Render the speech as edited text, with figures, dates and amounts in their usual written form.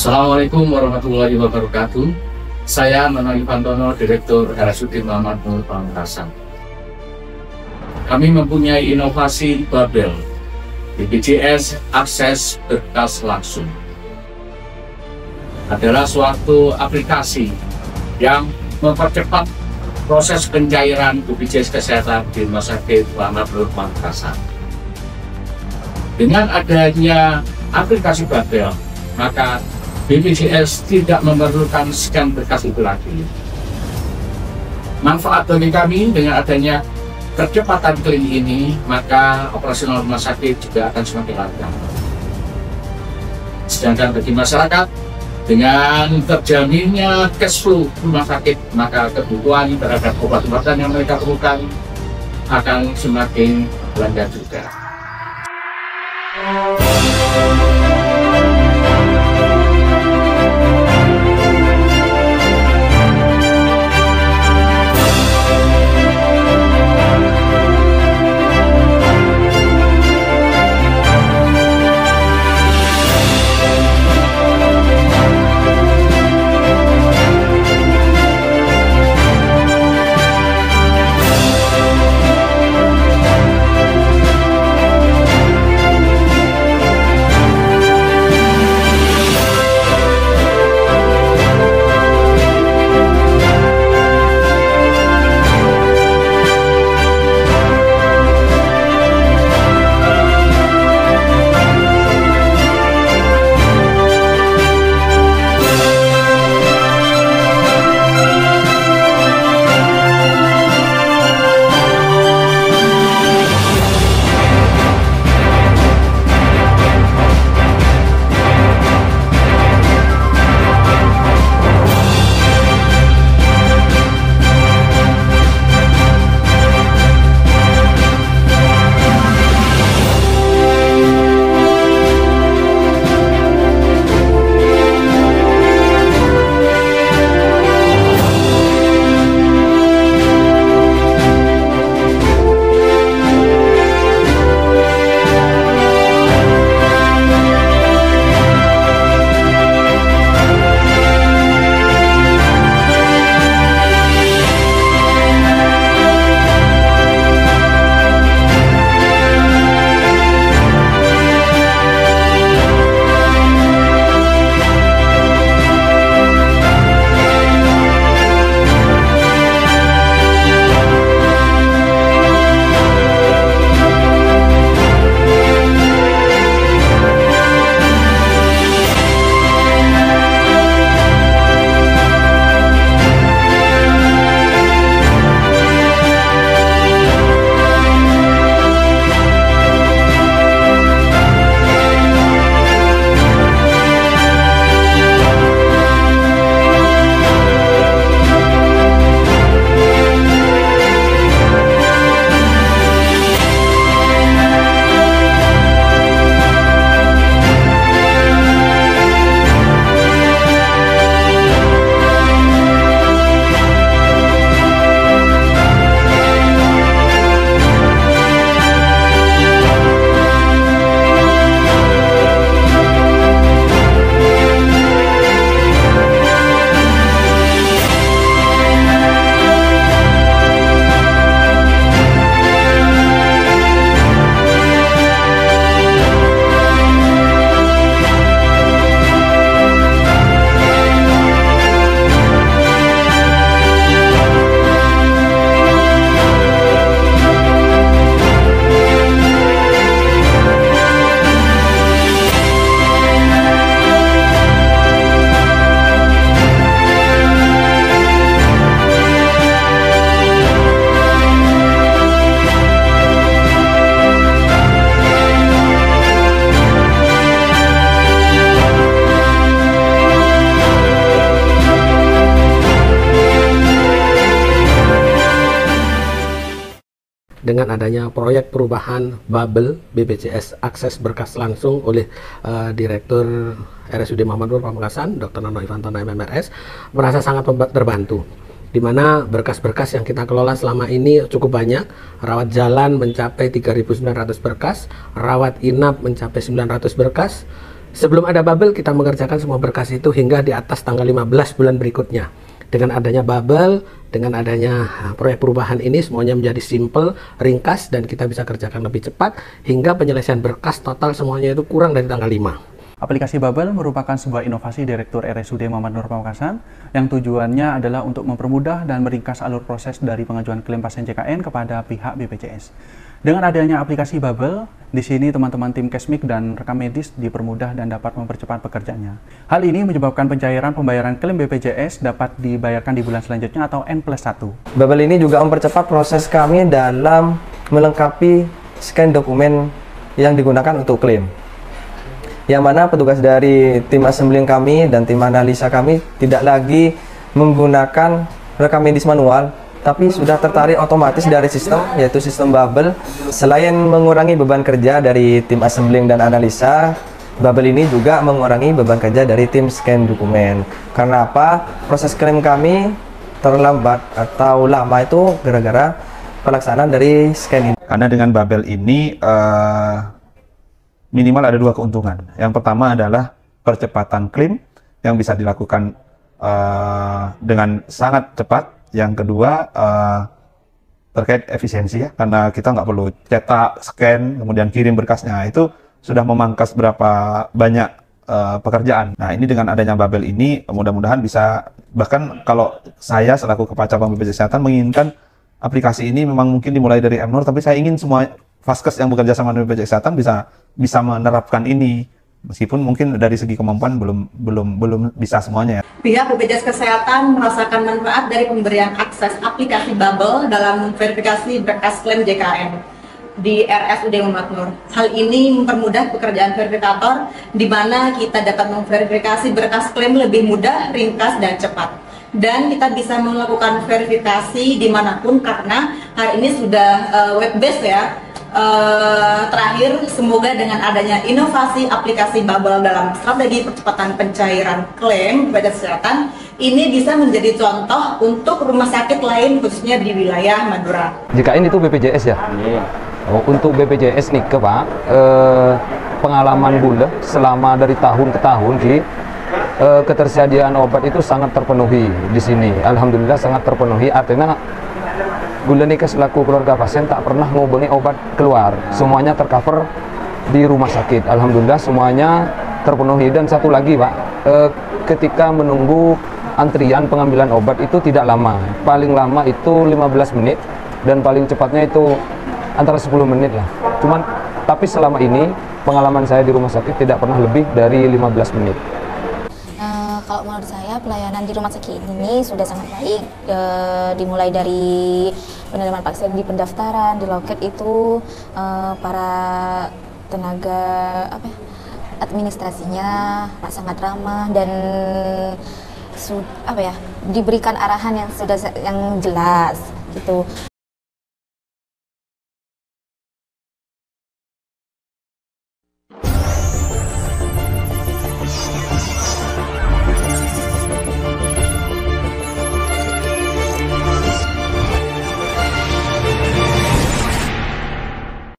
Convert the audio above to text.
Assalamualaikum warahmatullahi wabarakatuh. Saya Nono Ivantono, Direktur RSUD Muhammad Nur Pamekasan. Kami mempunyai inovasi Babel, BPJS Akses Berkas Langsung. Adalah suatu aplikasi yang mempercepat proses pencairan BPJS Kesehatan di Rumah Sakit Muhammad Nur Pamekasan. Dengan adanya aplikasi Babel, maka BPJS tidak memerlukan scan berkas itu lagi. Manfaat bagi kami dengan adanya kecepatan clean ini, maka operasional rumah sakit juga akan semakin lancar. Sedangkan bagi masyarakat, dengan terjaminnya cash flow rumah sakit, maka kebutuhan terhadap obat-obatan yang mereka perlukan akan semakin lancar juga. Dengan adanya proyek perubahan Babel BPJS Akses Berkas Langsung oleh Direktur RSUD Muhammad Nur Pamekasan, Dr. Nono Ivantono MMRS, merasa sangat terbantu. Di mana berkas-berkas yang kita kelola selama ini cukup banyak. Rawat jalan mencapai 3.900 berkas, rawat inap mencapai 900 berkas, Sebelum ada bubble, kita mengerjakan semua berkas itu hingga di atas tanggal 15 bulan berikutnya. Dengan adanya bubble, dengan adanya proyek perubahan ini, semuanya menjadi simple, ringkas, dan kita bisa kerjakan lebih cepat hingga penyelesaian berkas total semuanya itu kurang dari tanggal 5. Aplikasi Bubble merupakan sebuah inovasi Direktur RSUD Muhammad Nur Pamekasan yang tujuannya adalah untuk mempermudah dan meringkas alur proses dari pengajuan klaim pasien JKN kepada pihak BPJS. Dengan adanya aplikasi Bubble, di sini teman-teman tim Kesmik dan rekam medis dipermudah dan dapat mempercepat pekerjaannya. Hal ini menyebabkan pencairan pembayaran klaim BPJS dapat dibayarkan di bulan selanjutnya atau N+1. Bubble ini juga mempercepat proses kami dalam melengkapi scan dokumen yang digunakan untuk klaim. Yang mana petugas dari tim assembling kami dan tim analisa kami tidak lagi menggunakan rekam medis manual, tapi sudah tertarik otomatis dari sistem, yaitu sistem Bubble. Selain mengurangi beban kerja dari tim assembling dan analisa, Bubble ini juga mengurangi beban kerja dari tim scan dokumen. Karena apa? Proses klaim kami terlambat atau lama itu gara-gara pelaksanaan dari scan ini. Karena dengan Bubble ini minimal ada 2 keuntungan. Yang pertama adalah percepatan klaim yang bisa dilakukan dengan sangat cepat. Yang kedua terkait efisiensi ya, karena kita nggak perlu cetak, scan, kemudian kirim berkasnya. Itu sudah memangkas berapa banyak pekerjaan. Nah, ini dengan adanya Bubble ini mudah-mudahan bisa, bahkan kalau saya selaku Kepala Cabang BPJS Kesehatan menginginkan aplikasi ini memang mungkin dimulai dari MNUR, tapi saya ingin semua Vaskes yang bekerja sama dengan BPJS Kesehatan bisa menerapkan ini, meskipun mungkin dari segi kemampuan belum bisa semuanya ya. Pihak BPJS Kesehatan merasakan manfaat dari pemberian akses aplikasi Bubble dalam verifikasi berkas klaim JKN di RSUD Muhammad Nur. Hal ini mempermudah pekerjaan verifikator, di mana kita dapat memverifikasi berkas klaim lebih mudah, ringkas, dan cepat. Dan kita bisa melakukan verifikasi dimanapun karena hari ini sudah web-based ya. Terakhir, semoga dengan adanya inovasi aplikasi Bubble dalam strategi percepatan pencairan klaim BPJS Kesehatan ini bisa menjadi contoh untuk rumah sakit lain khususnya di wilayah Madura. JKN itu BPJS ya? Oh, untuk BPJS nih Pak, pengalaman Bunda selama dari tahun ke tahun ketersediaan obat itu sangat terpenuhi di sini. Alhamdulillah sangat terpenuhi, artinya Gula Nika selaku keluarga pasien tak pernah ngobongi obat keluar, semuanya tercover di rumah sakit. Alhamdulillah semuanya terpenuhi. Dan satu lagi Pak, ketika menunggu antrian pengambilan obat itu tidak lama, paling lama itu 15 menit dan paling cepatnya itu antara 10 menit lah. Tapi selama ini pengalaman saya di rumah sakit tidak pernah lebih dari 15 menit. Kalau menurut saya pelayanan di rumah sakit ini sudah sangat baik, dimulai dari penerimaan pasien di pendaftaran, di loket itu para tenaga administrasinya sangat ramah dan diberikan arahan yang jelas gitu.